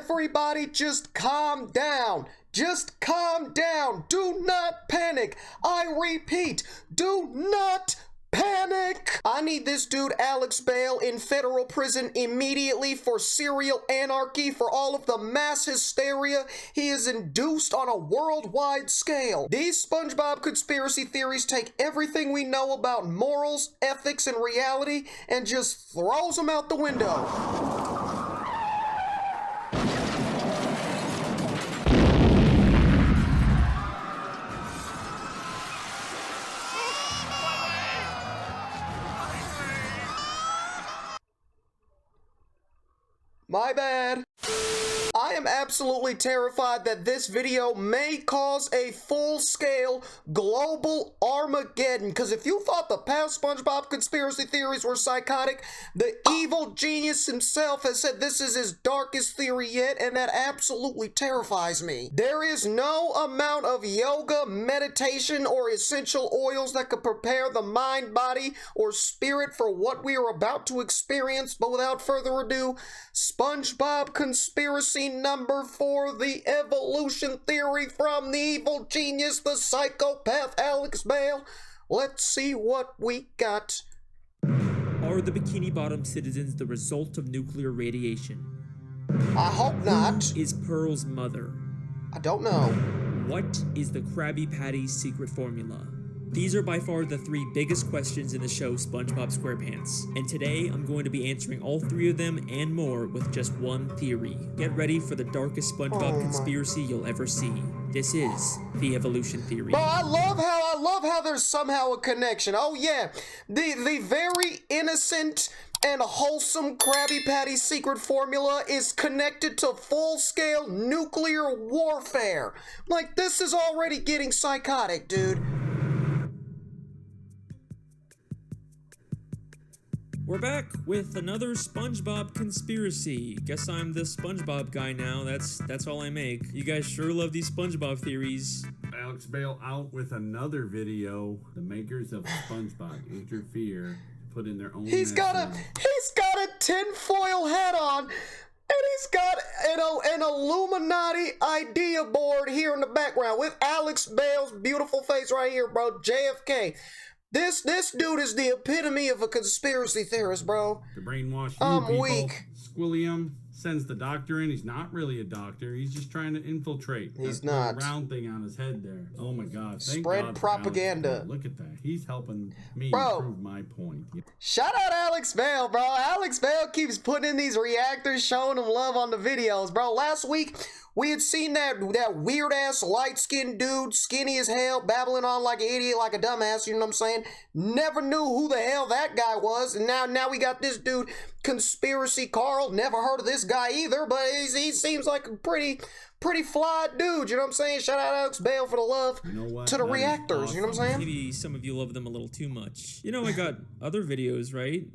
Everybody just calm down. Just calm down. Do not panic. I repeat, do not panic! I need this dude Alex Bale in federal prison immediately for serial anarchy, for all of the mass hysteria he has induced on a worldwide scale. These SpongeBob conspiracy theories take everything we know about morals, ethics, and reality and just throws them out the window. My bad. I am absolutely terrified that this video may cause a full-scale global Armageddon, because if you thought the past SpongeBob conspiracy theories were psychotic, the evil genius himself has said this is his darkest theory yet, and that absolutely terrifies me. There is no amount of yoga, meditation, or essential oils that could prepare the mind, body, or spirit for what we are about to experience, but without further ado, SpongeBob conspiracy number 4, the evolution theory from the evil genius, the psychopath Alex Bale. Let's see what we got. Are the Bikini Bottom citizens the result of nuclear radiation? I hope not. Who is Pearl's mother? I don't know. What is the Krabby Patty's secret formula? These are by far the 3 biggest questions in the show SpongeBob SquarePants, and today I'm going to be answering all 3 of them and more with just one theory. Get ready for the darkest SpongeBob conspiracy you'll ever see. This is the evolution theory. Bro, I love how there's somehow a connection. Oh yeah, the very innocent and wholesome Krabby Patty secret formula is connected to full-scale nuclear warfare. Like, this is already getting psychotic, dude. We're back with another SpongeBob conspiracy. Guess I'm the SpongeBob guy now. That's all I make. You guys sure love these SpongeBob theories. Alex Bale out with another video. The makers of SpongeBob interfere, put in their own. He's got a tinfoil hat on. And he's got an Illuminati idea board here in the background with Alex Bale's beautiful face right here, bro. JFK. This dude is the epitome of a conspiracy theorist, bro. To brainwash you I'm people. weak. Squilliam sends the doctor in. He's not really a doctor. He's just trying to infiltrate. He's that not. Round thing on his head there. Oh my God. Thank Spread God propaganda. Look at that. He's helping me Bro. prove my point. Shout out Alex Bale, bro. Alex Bale keeps putting in these reactors, showing them love on the videos, bro. Last week, we had seen that weird-ass, light-skinned dude, skinny as hell, babbling on like an idiot, like a dumbass, you know what I'm saying? Never knew who the hell that guy was, and now we got this dude, Conspiracy Carl. Never heard of this guy either, but he seems like a pretty fly dude, you know what I'm saying? Shout out Alex Bale for the love to the reactors, awesome. You know what I'm saying? Maybe some of you love them a little too much. You know, I got other videos, right?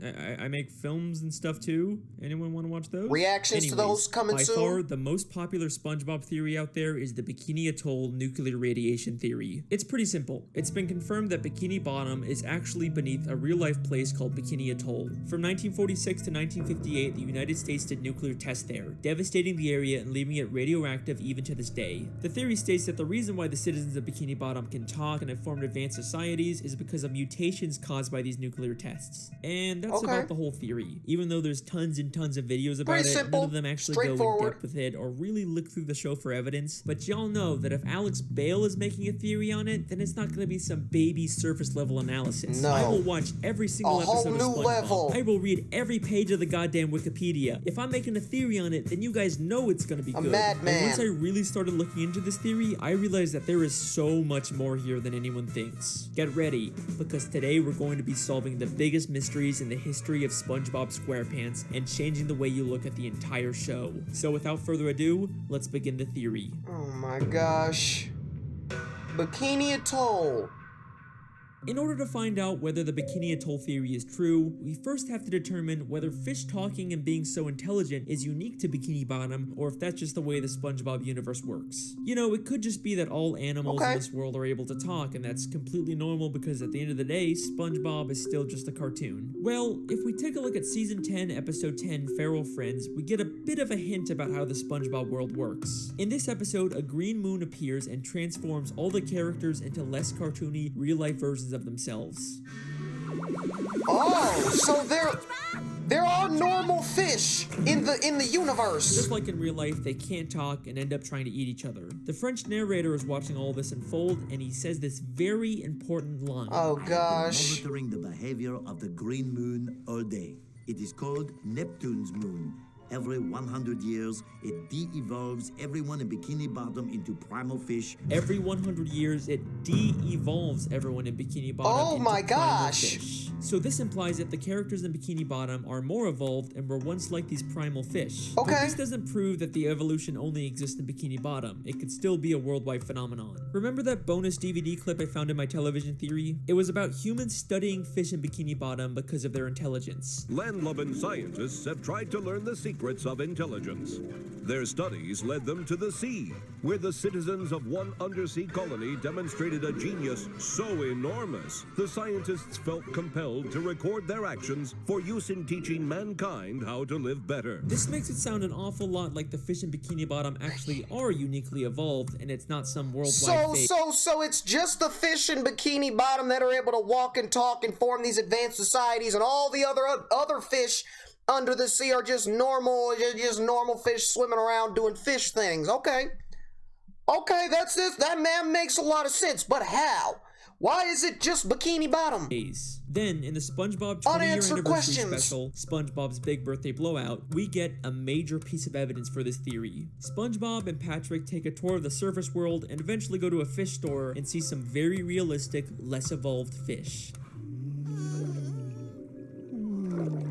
I make films and stuff too. Anyone want to watch those? Reactions to those coming soon? By far, the most popular SpongeBob theory out there is the Bikini Atoll nuclear radiation theory. It's pretty simple. It's been confirmed that Bikini Bottom is actually beneath a real-life place called Bikini Atoll. From 1946 to 1958, the United States did nuclear tests there, devastating the area and leaving it radioactive even to this day. The theory states that the reason why the citizens of Bikini Bottom can talk and have formed advanced societies is because of mutations caused by these nuclear tests. And that's about the whole theory. Even though there's tons and tons of videos about none of them actually go in depth with it or really look through the show for evidence. But y'all know that if Alex Bale is making a theory on it, then it's not going to be some baby surface level analysis. No. I will watch every single episode of SpongeBob. Level. I will read every page of the goddamn Wikipedia. If I'm making a theory on it, then you guys know it's going to be good. Madman. And once I really started looking into this theory, I realized that there is so much more here than anyone thinks. Get ready, because today we're going to be solving the biggest mysteries in the history of SpongeBob SquarePants and changing the way you look at the entire show. So without further ado, let's begin the theory. Oh my gosh. Bikini Atoll. In order to find out whether the Bikini Atoll theory is true, we first have to determine whether fish talking and being so intelligent is unique to Bikini Bottom, or if that's just the way the SpongeBob universe works. You know, it could just be that all animals in this world are able to talk, and that's completely normal because at the end of the day, SpongeBob is still just a cartoon. Well, if we take a look at Season 10, Episode 10, Feral Friends, we get a bit of a hint about how the SpongeBob world works. In this episode, a green moon appears and transforms all the characters into less cartoony, real-life versions of themselves. Oh, so there are normal fish in the universe. Just like in real life, they can't talk and end up trying to eat each other. The French narrator is watching all this unfold, and he says this very important line. Oh gosh. I've been monitoring the behavior of the green moon all day. It is called Neptune's moon. Every 100 years, it de-evolves everyone in Bikini Bottom into primal fish. Every 100 years, it de-evolves everyone in Bikini Bottom into my primal gosh. fish. So this implies that the characters in Bikini Bottom are more evolved and were once like these primal fish. Okay. But this doesn't prove that the evolution only exists in Bikini Bottom. It could still be a worldwide phenomenon. Remember that bonus DVD clip I found in my television theory? It was about humans studying fish in Bikini Bottom because of their intelligence. Land-loving scientists have tried to learn the secrets of intelligence. Their studies led them to the sea, where the citizens of one undersea colony demonstrated a genius so enormous, the scientists felt compelled to record their actions for use in teaching mankind how to live better. This makes it sound an awful lot like the fish in Bikini Bottom actually are uniquely evolved, and it's not some worldwide fake. So it's just the fish in Bikini Bottom that are able to walk and talk and form these advanced societies, and all the other fish under the sea are just normal fish swimming around doing fish things. Okay, that's this. That man makes a lot of sense, but how? Why is it just Bikini Bottom? Then, in the SpongeBob 20-year Unanswered anniversary questions. special, SpongeBob's Big Birthday Blowout, we get a major piece of evidence for this theory. SpongeBob and Patrick take a tour of the surface world and eventually go to a fish store and see some very realistic, less evolved fish.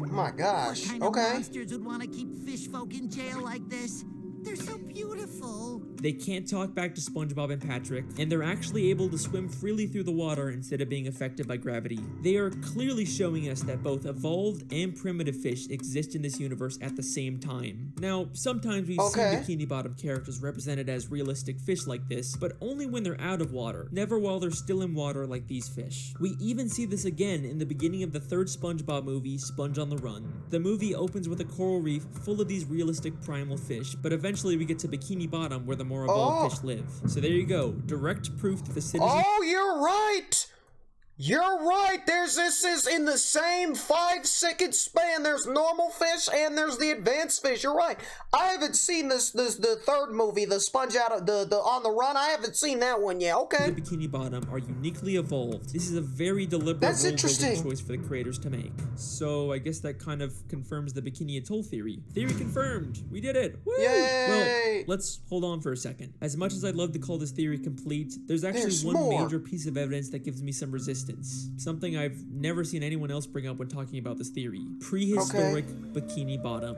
Oh my gosh. What kind of Okay. monsters would want to keep fish folk in jail like this? They're so beautiful. They can't talk back to SpongeBob and Patrick, and they're actually able to swim freely through the water instead of being affected by gravity. They are clearly showing us that both evolved and primitive fish exist in this universe at the same time. Now, sometimes we've seen Bikini Bottom characters represented as realistic fish like this, but only when they're out of water, never while they're still in water like these fish. We even see this again in the beginning of the third SpongeBob movie, Sponge on the Run. The movie opens with a coral reef full of these realistic primal fish, but eventually we get to Bikini Bottom where the more evolved fish live. So there you go, direct proof that the citizens— Oh, you're right! You're right! This is in the same 5-second span. There's normal fish and there's the advanced fish. You're right. I haven't seen the third movie, the Sponge out of the On the Run. I haven't seen that one yet. Okay. The Bikini Bottom are uniquely evolved. This is a very deliberate That's world building interesting. choice for the creators to make. So I guess that kind of confirms the Bikini Atoll theory. Theory confirmed. We did it. Woo! Yay! Well, let's hold on for a second. As much as I'd love to call this theory complete, there's actually one more. major piece of evidence that gives me some resistance. Something I've never seen anyone else bring up when talking about this theory. Prehistoric Bikini Bottom.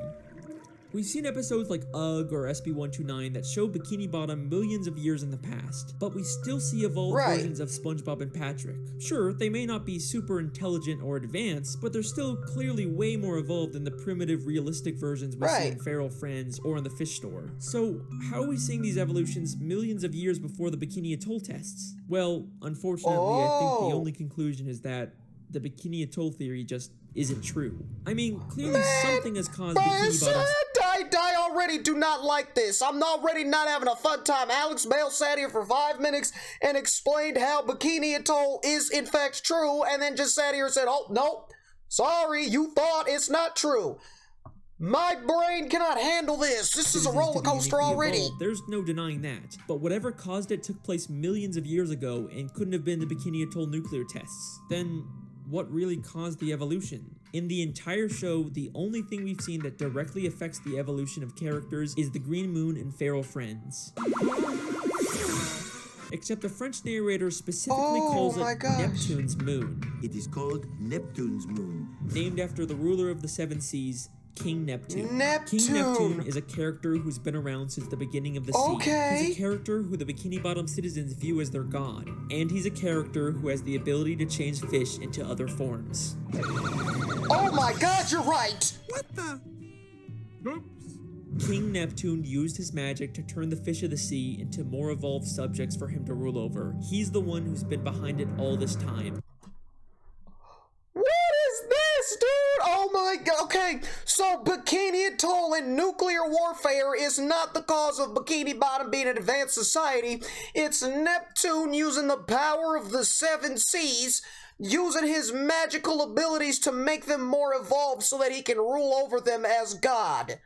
We've seen episodes like UGG or SB129 that show Bikini Bottom millions of years in the past, but we still see evolved versions of SpongeBob and Patrick. Sure, they may not be super intelligent or advanced, but they're still clearly way more evolved than the primitive, realistic versions we see in Feral Friends or in the fish store. So, how are we seeing these evolutions millions of years before the Bikini Atoll tests? Well, unfortunately, I think the only conclusion is that the Bikini Atoll theory just isn't true. I mean, clearly something has caused Bikini Bottom— I already do not like this. I'm already not having a fun time. Alex Bale sat here for 5 minutes and explained how Bikini Atoll is in fact true, and then just sat here and said, oh, no, sorry, you thought it's not true. My brain cannot handle this. This is a roller coaster already. Evolved. There's no denying that. But whatever caused it took place millions of years ago and couldn't have been the Bikini Atoll nuclear tests. Then what really caused the evolution? In the entire show, the only thing we've seen that directly affects the evolution of characters is the Green Moon and Feral Friends. Except the French narrator specifically calls it Neptune's moon. It is called Neptune's moon. Named after the ruler of the seven seas, King Neptune. Neptune. King Neptune is a character who's been around since the beginning of the sea. Okay. He's a character who the Bikini Bottom citizens view as their god, and he's a character who has the ability to change fish into other forms. Oh my god, you're right! What the? Oops. King Neptune used his magic to turn the fish of the sea into more evolved subjects for him to rule over. He's the one who's been behind it all this time. What is this, dude? Oh my god. Okay, so Bikini Atoll and nuclear warfare is not the cause of Bikini Bottom being an advanced society. It's Neptune using the power of the seven seas, using his magical abilities to make them more evolved so that he can rule over them as God.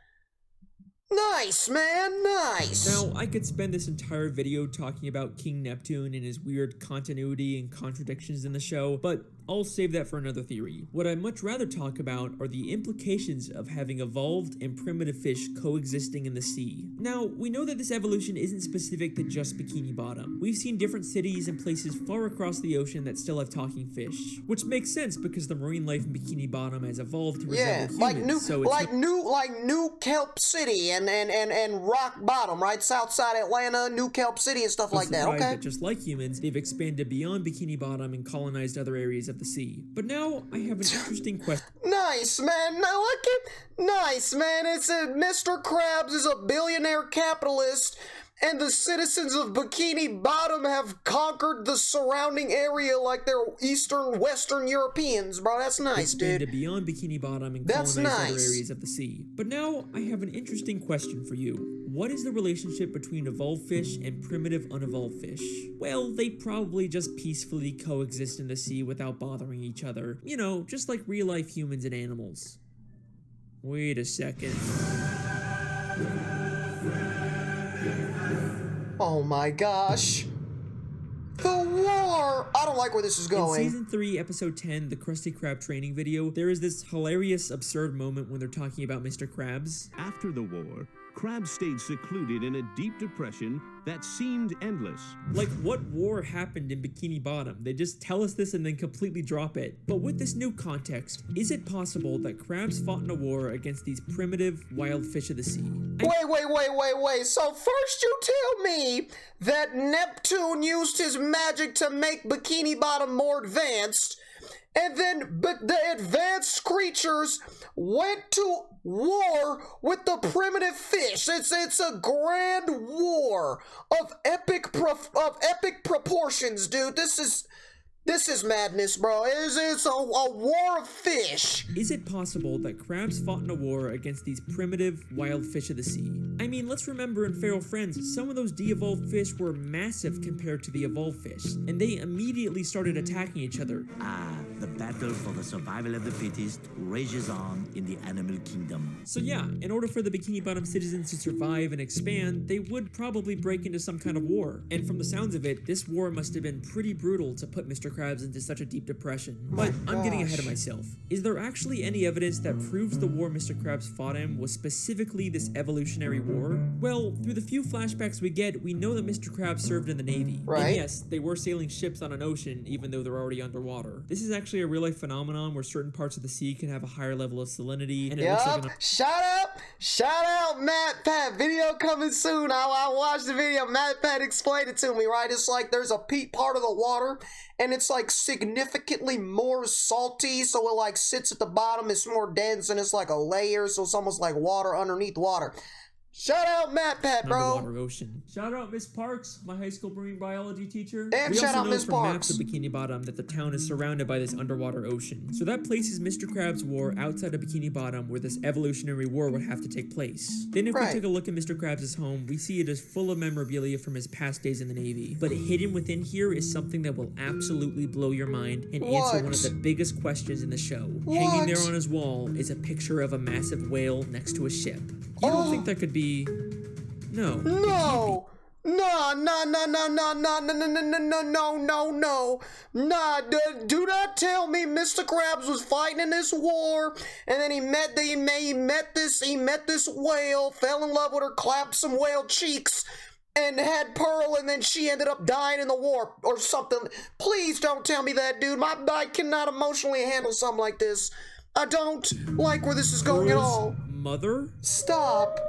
Nice, man, nice. Now, I could spend this entire video talking about King Neptune and his weird continuity and contradictions in the show, but I'll save that for another theory. What I'd much rather talk about are the implications of having evolved and primitive fish coexisting in the sea. Now, we know that this evolution isn't specific to just Bikini Bottom. We've seen different cities and places far across the ocean that still have talking fish, which makes sense because the marine life in Bikini Bottom has evolved to resemble humans. Like New Kelp City and Rock Bottom, right? Southside Atlanta, New Kelp City and stuff like that, okay? That just like humans, they've expanded beyond Bikini Bottom and colonized other areas of the sea. But now, I have an interesting question. Nice, man. Now look at... Nice, man. It's Mr. Krabs is a billionaire capitalist, and the citizens of Bikini Bottom have conquered the surrounding area like they're Eastern, Western Europeans, bro. That's nice, expanded dude. beyond Bikini Bottom and That's colonized other nice. areas of the sea. But now, I have an interesting question for you. What is the relationship between evolved fish and primitive unevolved fish? Well, they probably just peacefully coexist in the sea without bothering each other. You know, just like real-life humans and animals. Wait a second. Oh my gosh. The war! I don't like where this is going. In Season 3, Episode 10, the Krusty Krab training video, there is this hilarious, absurd moment when they're talking about Mr. Krabs. After the war, Krabs stayed secluded in a deep depression that seemed endless. Like, what war happened in Bikini Bottom? They just tell us this and then completely drop it. But with this new context, is it possible that Krabs fought in a war against these primitive, wild fish of the sea? Wait. So first you tell me that Neptune used his magic to make Bikini Bottom more advanced, and then the advanced creatures went to war with the primitive fish. It's a grand war of epic proportions, dude. This is madness, bro. It's a war of fish. Is it possible that Krabs fought in a war against these primitive, wild fish of the sea? I mean, let's remember in Feral Friends, some of those de-evolved fish were massive compared to the evolved fish, and they immediately started attacking each other. The battle for the survival of the fittest rages on in the animal kingdom. So yeah, in order for the Bikini Bottom citizens to survive and expand, they would probably break into some kind of war. And from the sounds of it, this war must have been pretty brutal to put Mr. Krabs into such a deep depression. But I'm getting ahead of myself. Is there actually any evidence that proves the war Mr. Krabs fought in was specifically this evolutionary war? Well, through the few flashbacks we get, we know that Mr. Krabs served in the Navy. Right. And yes, they were sailing ships on an ocean even though they're already underwater. This is actually a real-life phenomenon where certain parts of the sea can have a higher level of salinity, and it looks like Shout out Matt Pat, video coming soon. I watched the video, Matt Pat explained it to me, right? It's like there's a peat part of the water and it's like significantly more salty, so it like sits at the bottom, it's more dense, and it's like a layer, so it's almost like water underneath water. Shout out Matt Pat, bro. Underwater ocean. Shout out Miss Parks, my high school marine biology teacher. And we shout also out know Miss from Parks. maps of Bikini Bottom that the town is surrounded by this underwater ocean. So that places Mr. Krabs' war outside of Bikini Bottom where this evolutionary war would have to take place. Then if we take a look at Mr. Krabs' home, we see it is full of memorabilia from his past days in the Navy. But hidden within here is something that will absolutely blow your mind and answer one of the biggest questions in the show. Hanging there on his wall is a picture of a massive whale next to a ship. You don't think that could be... No. Nah, do not tell me Mr. Krabs was fighting in this war, and then he met this whale, fell in love with her, clapped some whale cheeks, and had Pearl, and then she ended up dying in the war or something. Please don't tell me that, dude. My body cannot emotionally handle something like this. I don't like where this is going at all. Mother? Stop.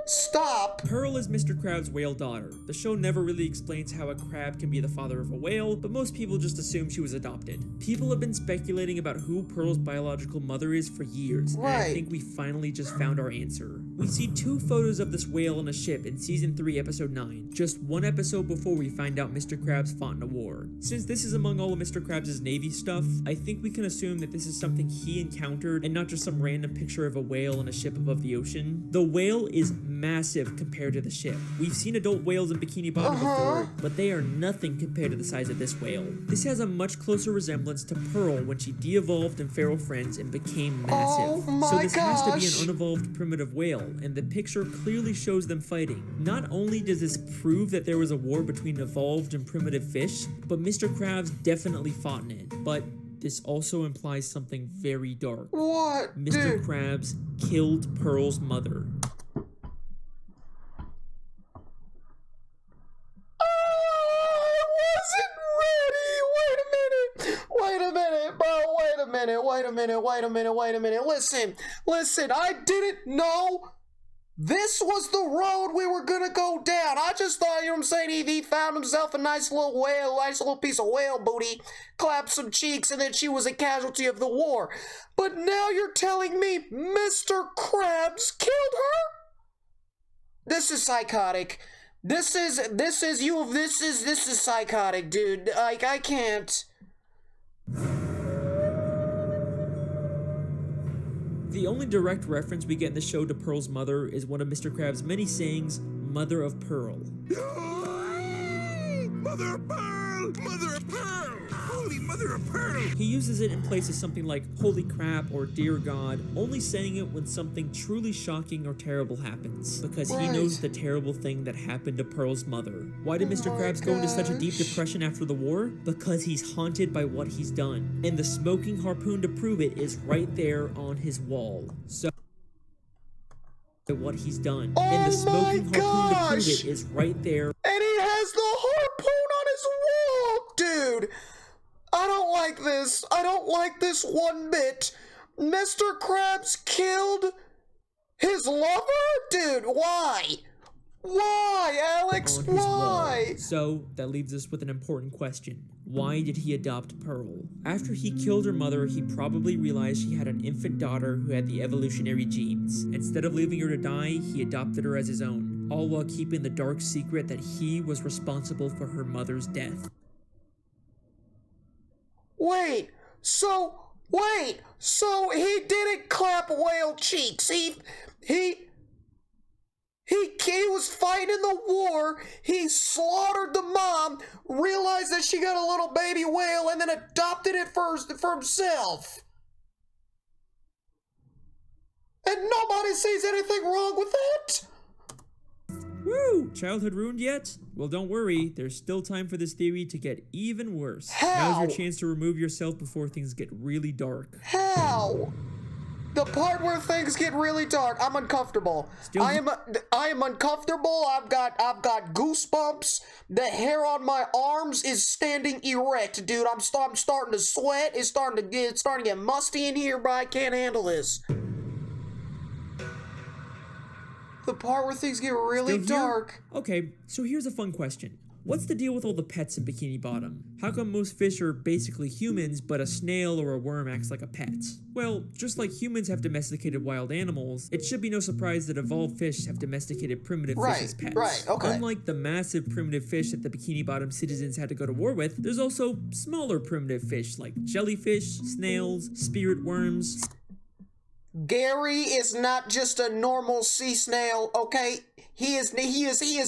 Stop. Pearl is Mr. Crab's whale daughter. The show never really explains how a crab can be the father of a whale, but most people just assume she was adopted. People have been speculating about who Pearl's biological mother is for years, and I think we finally just found our answer. We see 2 photos of this whale on a ship in Season 3, Episode 9, just 1 episode before we find out Mr. Krabs fought in a war. Since this is among all of Mr. Krabs' Navy stuff, I think we can assume that this is something he encountered and not just some random picture of a whale on a ship above the ocean. The whale is massive compared to the ship. We've seen adult whales in Bikini Bottom before, but they are nothing compared to the size of this whale. This has a much closer resemblance to Pearl when she de-evolved in Feral Friends and became massive. So this has to be an unevolved primitive whale, and the picture clearly shows them fighting. Not only does this prove that there was a war between evolved and primitive fish, but Mr. Krabs definitely fought in it. But this also implies something very dark. What? Mr. Krabs killed Pearl's mother. Wait a minute. Listen, I didn't know this was the road we were gonna go down. I just thought, you know what I'm saying, he found himself a nice little whale, nice little piece of whale booty, clapped some cheeks, and then she was a casualty of the war. But now you're telling me Mr. Krabs killed her? This is psychotic. This is psychotic, dude. Like, I can't. The only direct reference we get in the show to Pearl's mother is one of Mr. Krabs' many sayings, Mother of Pearl. Mother of Pearl! Mother of Pearl! Holy Mother of Pearl! He uses it in place of something like holy crap or dear God, only saying it when something truly shocking or terrible happens, because he knows the terrible thing that happened to Pearl's mother. Why did Mr. Krabs go into such a deep depression after the war? Because he's haunted by what he's done, and the smoking harpoon to prove it is right there on his wall. So what he's done. And the smoking harpoon to prove it is right there. And he has the harpoon on his wall! Dude, I don't like this. I don't like this one bit. Mr. Krabs killed his lover? Dude, why? Why, Alex? Why? So, that leaves us with an important question. Why did he adopt Pearl? After he killed her mother, he probably realized she had an infant daughter who had the evolutionary genes. Instead of leaving her to die, he adopted her as his own, all while keeping the dark secret that he was responsible for her mother's death. Wait, so he didn't clap whale cheeks. He was fighting in the war, he slaughtered the mom, realized that she got a little baby whale, and then adopted it for himself. And nobody sees anything wrong with that? Woo! Childhood ruined yet? Well, don't worry, there's still time for this theory to get even worse. How? Now's your chance to remove yourself before things get really dark. How? The part where things get really dark, I'm uncomfortable. I am uncomfortable. I've got goosebumps. The hair on my arms is standing erect, dude. I'm starting to sweat. It's starting to get musty in here, but I can't handle this. The part where things get really dark. Okay, so here's a fun question. What's the deal with all the pets in Bikini Bottom? How come most fish are basically humans, but a snail or a worm acts like a pet? Well, just like humans have domesticated wild animals, it should be no surprise that evolved fish have domesticated primitive fish as pets. Right, okay. Unlike the massive primitive fish that the Bikini Bottom citizens had to go to war with, there's also smaller primitive fish like jellyfish, snails, spirit worms. Gary is not just a normal sea snail, okay? He is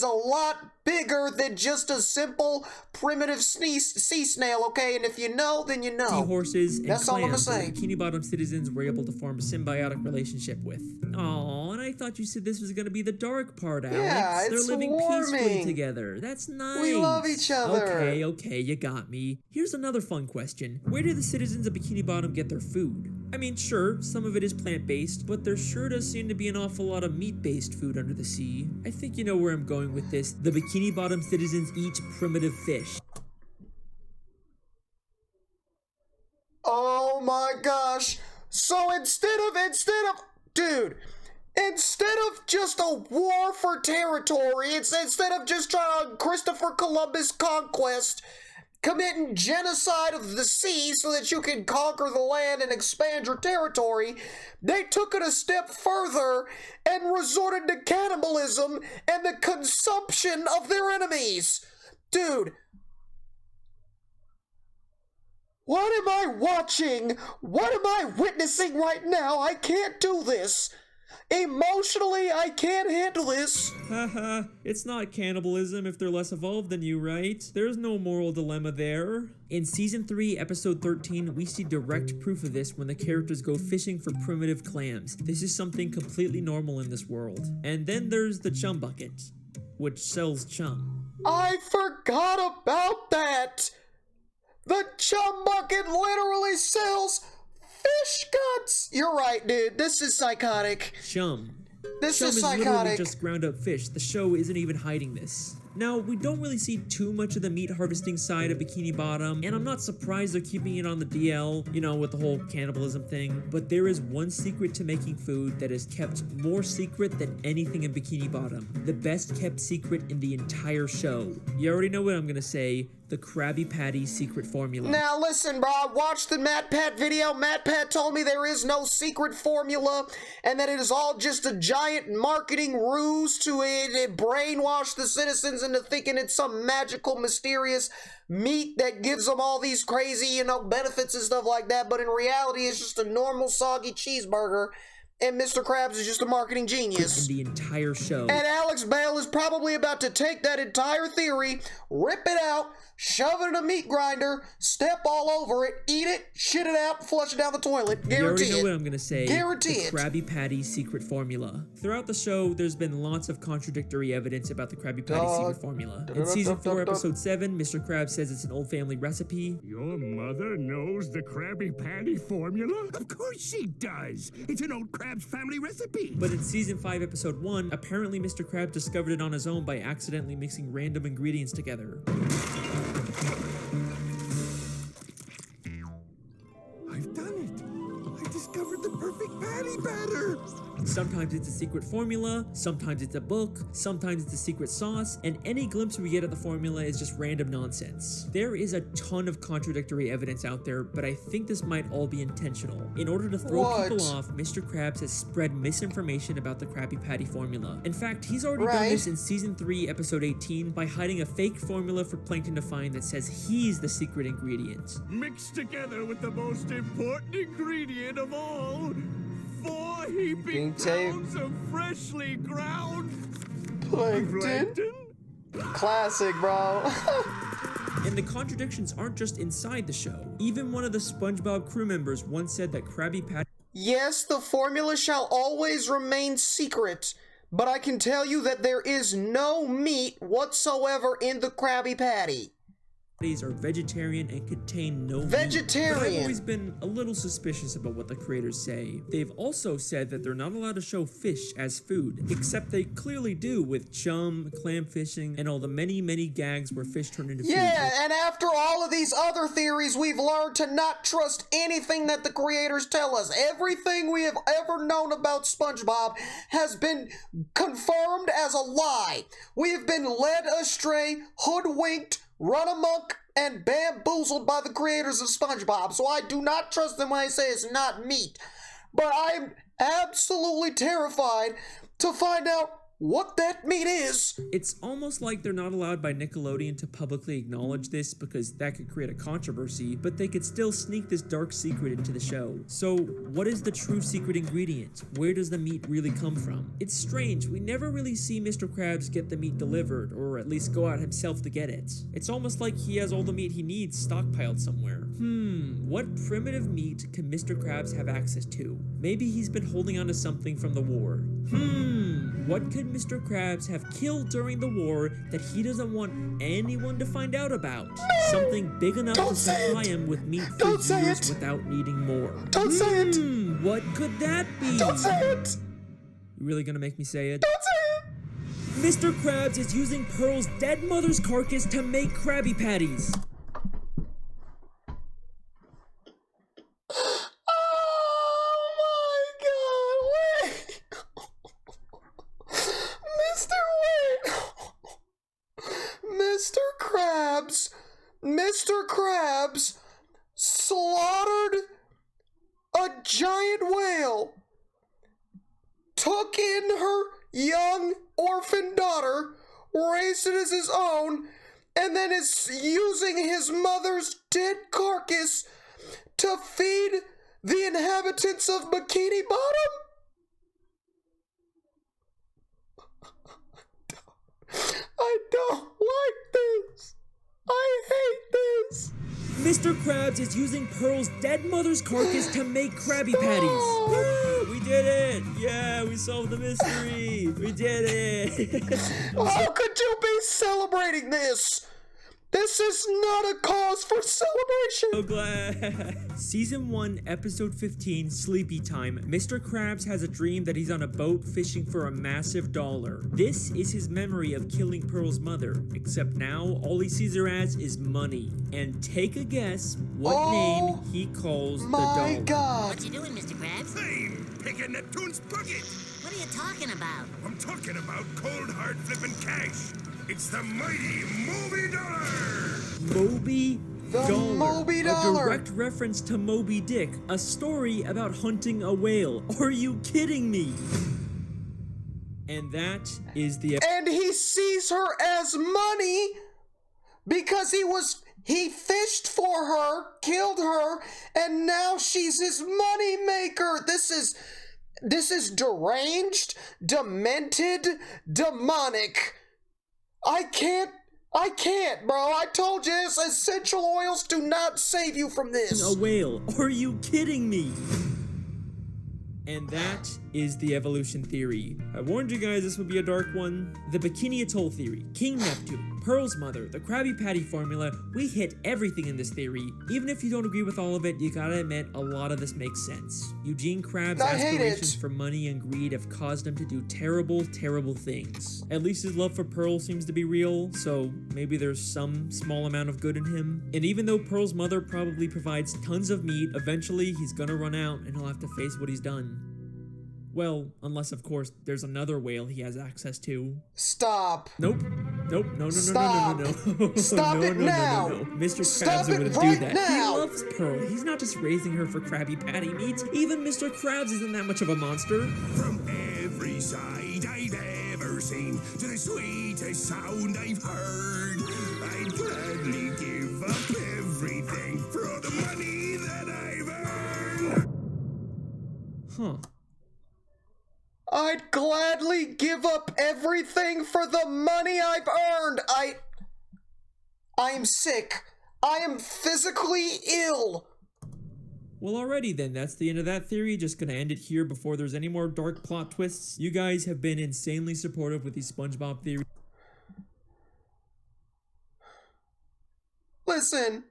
a lot bigger than just a simple primitive sea snail, okay? And if you know, then you know. Seahorses and That's all I'm gonna clams that say. the Bikini Bottom citizens were able to form a symbiotic relationship with. Aw, and I thought you said this was gonna be the dark part, Alex. Yeah, it's They're living warming. peacefully together. That's nice. We love each other. Okay, you got me. Here's another fun question. Where do the citizens of Bikini Bottom get their food? I mean, sure, some of it is plant-based, but there sure does seem to be an awful lot of meat-based food under the sea. I think you know where I'm going with this. The Bikini Bottom citizens eat primitive fish. Oh my gosh. So instead of just a war for territory, instead of just trying Christopher Columbus conquest, committing genocide of the sea so that you can conquer the land and expand your territory, they took it a step further and resorted to cannibalism and the consumption of their enemies. Dude, what am I watching? What am I witnessing right now? I can't do this. Emotionally, I can't handle this. Haha, it's not cannibalism if they're less evolved than you, right? There's no moral dilemma there. In Season 3, Episode 13, we see direct proof of this when the characters go fishing for primitive clams. This is something completely normal in this world. And then there's the chum bucket, which sells chum. I forgot about that. The chum bucket literally sells fish guts! You're right, dude. This is psychotic. Chum. This Chum is is literally psychotic. just ground up fish. The show isn't even hiding this. Now, we don't really see too much of the meat harvesting side of Bikini Bottom, and I'm not surprised they're keeping it on the DL, you know, with the whole cannibalism thing, but there is one secret to making food that is kept more secret than anything in Bikini Bottom. The best kept secret in the entire show. You already know what I'm gonna say. The Krabby Patty secret formula. Now listen, bro, I watched the MatPat video. MatPat told me there is no secret formula and that it is all just a giant marketing ruse to brainwash the citizens into thinking it's some magical, mysterious meat that gives them all these crazy, you know, benefits and stuff like that. But in reality, it's just a normal soggy cheeseburger. And Mr. Krabs is just a marketing genius. In the entire show. And Alex Bale is probably about to take that entire theory, rip it out, shove it in a meat grinder, step all over it, eat it, shit it out, flush it down the toilet. Guarantee it. You already know what I'm gonna say. Guarantee it. The Krabby Patty secret formula. Throughout the show, there's been lots of contradictory evidence about the Krabby Patty secret formula. In Season 4, Episode 7, Mr. Krabs says it's an old family recipe. Your mother knows the Krabby Patty formula? Of course she does! It's an old Krabs family recipe! But in Season 5, Episode 1, apparently Mr. Krabs discovered it on his own by accidentally mixing random ingredients together. I've done it! I discovered the perfect patty batter! Sometimes it's a secret formula, sometimes it's a book, sometimes it's a secret sauce, and any glimpse we get of the formula is just random nonsense. There is a ton of contradictory evidence out there, but I think this might all be intentional. In order to throw people off, Mr. Krabs has spread misinformation about the Krabby Patty formula. In fact, he's already done this in Season 3, Episode 18 by hiding a fake formula for Plankton to find that says he's the secret ingredient. Mixed together with the most important ingredient of all, 4 heaping pounds of freshly ground plankton. Classic, bro. And the contradictions aren't just inside the show. Even one of the Spongebob crew members once said that Krabby Patty— Yes, the formula shall always remain secret, but I can tell you that there is no meat whatsoever in the Krabby Patty. are vegetarian and contain no meat. Vegetarian! But I've always been a little suspicious about what the creators say. They've also said that they're not allowed to show fish as food, except they clearly do with chum, clam fishing, and all the many, many gags where fish turn into food. Yeah, and after all of these other theories, we've learned to not trust anything that the creators tell us. Everything we have ever known about SpongeBob has been confirmed as a lie. We have been led astray, hoodwinked, run amok, and bamboozled by the creators of SpongeBob, so I do not trust them when they say it's not meat. But I'm absolutely terrified to find out what that meat is. It's almost like they're not allowed by Nickelodeon to publicly acknowledge this because that could create a controversy, but they could still sneak this dark secret into the show. So what is the true secret ingredient? Where does the meat really come from? It's strange, we never really see Mr. Krabs get the meat delivered, or at least go out himself to get it. It's almost like he has all the meat he needs stockpiled somewhere. What primitive meat can Mr. Krabs have access to? Maybe he's been holding on to something from the war. What could Mr. Krabs have killed during the war that he doesn't want anyone to find out about? Something big enough to supply him with meat for years without needing more. Don't say it! What could that be? Don't say it! You really gonna make me say it? Don't say it! Mr. Krabs is using Pearl's dead mother's carcass to make Krabby Patties. Oh Mr. Krabs slaughtered a giant whale, took in her young orphan daughter, raised it as his own, and then is using his mother's dead carcass to feed the inhabitants of Bikini Bottom? I don't like this. I hate this. Mr. Krabs is using Pearl's dead mother's carcass to make Krabby Patties. Woo! We did it! Yeah, we solved the mystery. We did it. How could you be celebrating this? This is not a cause for celebration. So glad. Season 1, Episode 15, Sleepy Time. Mr. Krabs has a dream that he's on a boat fishing for a massive dollar. This is his memory of killing Pearl's mother, except now all he sees her as is money. And take a guess what name he calls the dollar. My God. What you doing, Mr. Krabs? I'm picking Neptune's bucket. What are you talking about? I'm talking about cold hard flipping cash. It's the mighty Moby Dollar. Moby The Dollar. Moby A Dollar. direct reference to Moby Dick, a story about hunting a whale. Are you kidding me? And that is the And he sees her as money because he fished for her, killed her, and now she's his money maker. This is deranged, demented, demonic. I can't, bro. I told you this. Essential oils do not save you from this. a whale. Are you kidding me? And that is the evolution theory. I warned you guys this would be a dark one. The Bikini Atoll theory, King Neptune, Pearl's mother, the Krabby Patty formula, we hit everything in this theory. Even if you don't agree with all of it, you gotta admit a lot of this makes sense. Eugene Krabs' I hate aspirations it. for money and greed have caused him to do terrible, terrible things. At least his love for Pearl seems to be real, so maybe there's some small amount of good in him. And even though Pearl's mother probably provides tons of meat, eventually he's gonna run out and he'll have to face what he's done. Well, unless of course there's another whale he has access to. Stop. Nope. Nope. No. Stop. No. Stop no, it no, now. No. Mr. Stop Krabs it wouldn't right do that. now. He loves Pearl. He's not just raising her for Krabby Patty meat. Even Mr. Krabs isn't that much of a monster. From every side I've ever seen to the sweetest sound I've heard, I'd gladly give up everything for all the money that I've earned. Huh. I'd gladly give up everything for the money I've earned. I am sick. I am physically ill. Well, alrighty then. That's the end of that theory. Just gonna end it here before there's any more dark plot twists. You guys have been insanely supportive with these SpongeBob theories. Listen,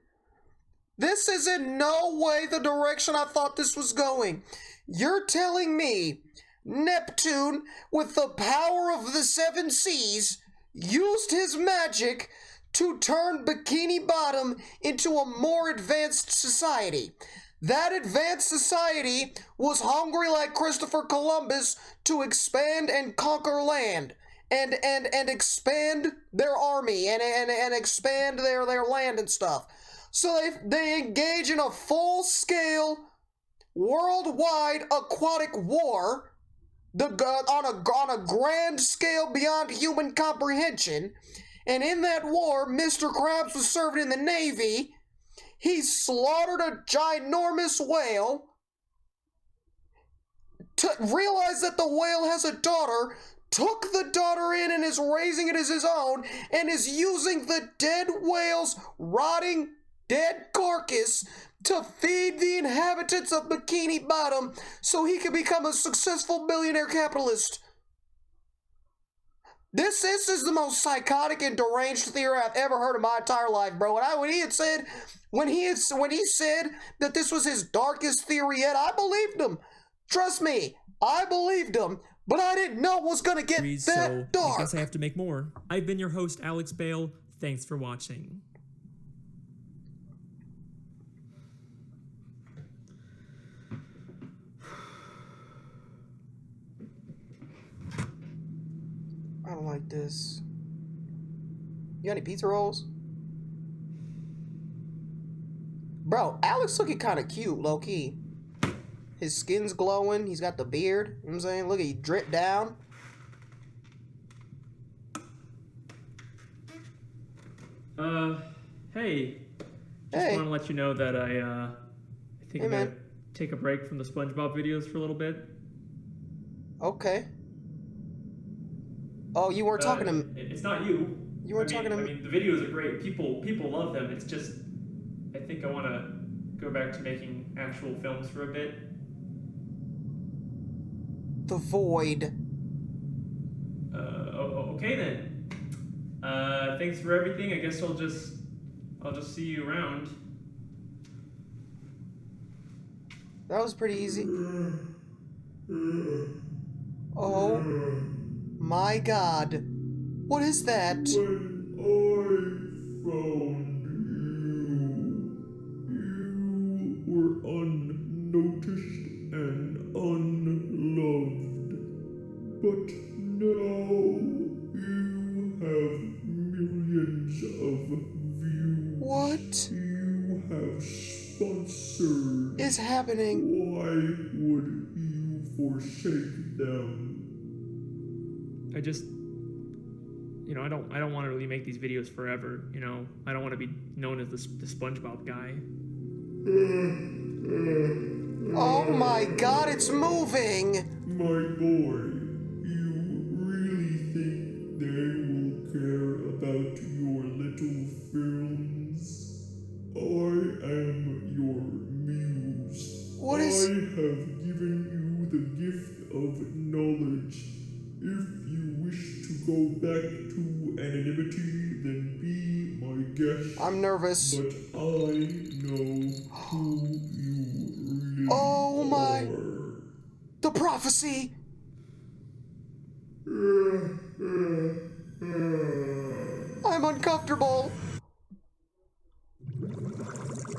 this is in no way the direction I thought this was going. You're telling me Neptune, with the power of the seven seas, used his magic to turn Bikini Bottom into a more advanced society. That advanced society was hungry like Christopher Columbus to expand and conquer land and expand their army and expand their land and stuff. So they engage in a full-scale, worldwide aquatic war on a grand scale beyond human comprehension. And in that war, Mr. Krabs was serving in the Navy. He slaughtered a ginormous whale, realized that the whale has a daughter, took the daughter in and is raising it as his own, and is using the dead whale's rotting dead carcass to feed the inhabitants of Bikini Bottom so he can become a successful billionaire capitalist. This is the most psychotic and deranged theory I've ever heard in my entire life, bro. And when he said that this was his darkest theory yet, I believed him. Trust me, I believed him. But I didn't know it was gonna get that dark. I guess I have to make more. I've been your host, Alex Bale. Thanks for watching. I don't like this. You got any pizza rolls? Bro, Alex looking kind of cute, low-key. His skin's glowing. He's got the beard. You know what I'm saying? Look at he drip down. Hey. Just Hey. want to let you know that I think Hey, I'm gonna man. take a break from the SpongeBob videos for a little bit. Okay. Oh, you weren't talking to me. It's not you. You weren't talking to I me. mean, the videos are great. People love them. It's just, I think I want to go back to making actual films for a bit. The void. Okay then. Thanks for everything. I guess I'll just see you around. That was pretty easy. Oh my god. What is that? When I found you were unnoticed and unloved. But now you have millions of views. What You have sponsored. is happening? Why would you forsake them? I just, I don't want to really make these videos forever. I don't want to be known as the SpongeBob guy. Oh my god, it's moving! My boy, you really think they will care about your little films? I am your muse. What is- I have given you the gift of knowledge. If you wish to go back to anonymity, then be my guest. I'm nervous. But I know who you really Oh my- are. The prophecy! I'm uncomfortable.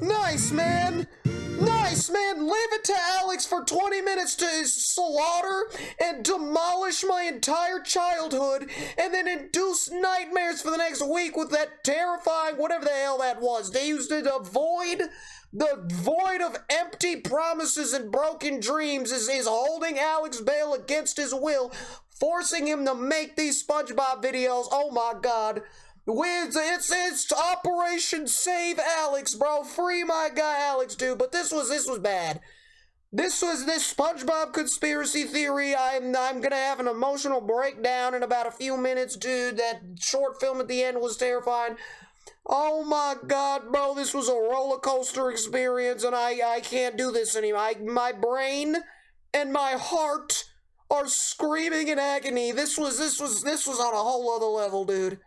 Nice, man! Nice, man! Leave it to Alex for 20 minutes to slaughter and demolish my entire childhood and then induce nightmares for the next week with that terrifying whatever the hell that was. They used it, the void of empty promises and broken dreams is holding Alex Bale against his will, forcing him to make these SpongeBob videos. Oh my god. It's Operation Save Alex, bro. Free my guy Alex, dude. But this was bad. This SpongeBob conspiracy theory. I'm gonna have an emotional breakdown in about a few minutes, dude. That short film at the end was terrifying. Oh my god, bro, this was a roller coaster experience, and I can't do this anymore. My brain and my heart are screaming in agony. This was on a whole other level, dude.